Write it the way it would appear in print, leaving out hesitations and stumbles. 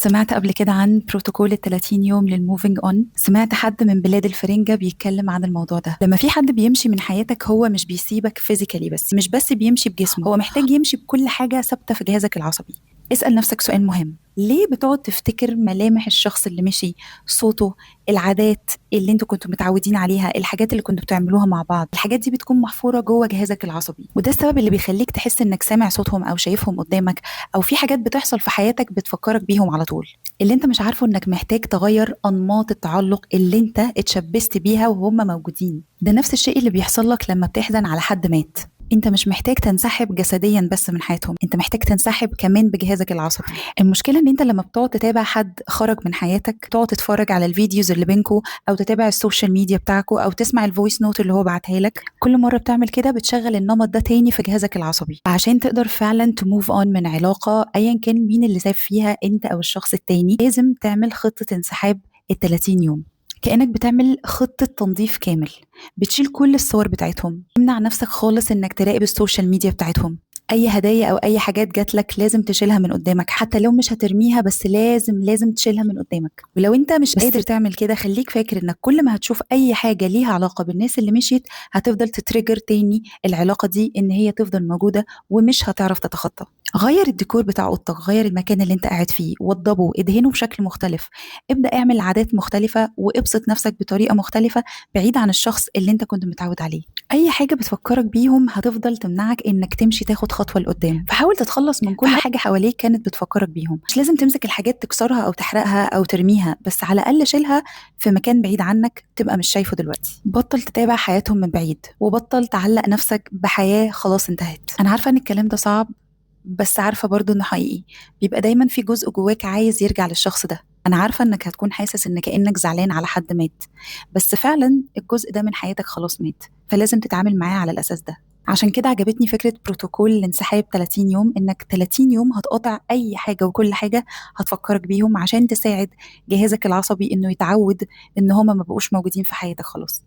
سمعت قبل كده عن بروتوكول ال 30 يوم للموفينج اون. سمعت حد من بلاد الفرنجة بيتكلم عن الموضوع ده. لما في حد بيمشي من حياتك هو مش بيسيبك فيزيكالي بس، مش بس بيمشي بجسمه، هو محتاج يمشي بكل حاجة ثابتة في جهازك العصبي. اسأل نفسك سؤال مهم: ليه بتقعد تفتكر ملامح الشخص اللي مشي، صوته، العادات اللي انتوا كنتوا متعودين عليها، الحاجات اللي كنتوا بتعملوها مع بعض؟ الحاجات دي بتكون محفورة جوه جهازك العصبي، وده السبب اللي بيخليك تحس انك سامع صوتهم او شايفهم قدامك، او في حاجات بتحصل في حياتك بتفكرك بيهم على طول. اللي انت مش عارفه انك محتاج تغير انماط التعلق اللي انت اتشبثت بيها وهم موجودين. ده نفس الشيء اللي بيحصل لك لما بتحزن على حد مات. انت مش محتاج تنسحب جسديا بس من حياتهم، انت محتاج تنسحب كمان بجهازك العصبي. المشكله ان انت لما بتقعد تتابع حد خرج من حياتك، تقعد تتفرج على الفيديوز اللي بينكو، او تتابع السوشيال ميديا بتاعكو، او تسمع الفويس نوت اللي هو بعتها لك، كل مره بتعمل كده بتشغل النمط ده تاني في جهازك العصبي. عشان تقدر فعلا تموف اون من علاقه ايا كان مين اللي ساب فيها، انت او الشخص التاني، لازم تعمل خطه انسحاب ال 30 يوم. كأنك بتعمل خطة تنظيف كامل، بتشيل كل الصور بتاعتهم، تمنع نفسك خالص انك تراقب السوشيال ميديا بتاعتهم. اي هدايا او اي حاجات جات لك لازم تشيلها من قدامك، حتى لو مش هترميها بس لازم تشيلها من قدامك. ولو انت مش قادر تعمل كده، خليك فاكر انك كل ما هتشوف اي حاجة ليها علاقة بالناس اللي مشيت، هتفضل تتريجر تاني العلاقة دي ان هي تفضل موجودة ومش هتعرف تتخطى. غير الديكور بتاع اوضتك، غير المكان اللي انت قاعد فيه، وضبه، ادهنه بشكل مختلف، ابدأ اعمل عادات مختلفة وابسط نفسك بطريقة مختلفة بعيد عن الشخص اللي انت كنت متعود عليه. اي حاجة بتفكرك بيهم هتفضل تمنعك انك تمشي تاخد خطوة لقدام. فحاول تتخلص من كل حاجة حواليك كانت بتفكرك بيهم. مش لازم تمسك الحاجات تكسرها او تحرقها او ترميها، بس على الاقل شيلها في مكان بعيد عنك تبقى مش شايفه دلوقتي. بطل تتابع حياتهم من بعيد، وبطل تعلق نفسك بحياة خلاص انتهت. انا عارفة ان الكلام ده صعب، بس عارفة برضو انه حقيقي. بيبقى دايما في جزء جواك عايز يرجع للشخص ده. انا عارفة انك هتكون حاسس ان كأنك زعلان على حد مات، بس فعلا الجزء ده من حياتك خلاص مات، فلازم تتعامل معاه على الاساس ده. عشان كده عجبتني فكرة بروتوكول الانسحاب 30 يوم، انك 30 يوم هتقطع اي حاجة وكل حاجة هتفكرك بيهم، عشان تساعد جهازك العصبي انه يتعود ان هما ما بقوش موجودين في حياتك خلاص.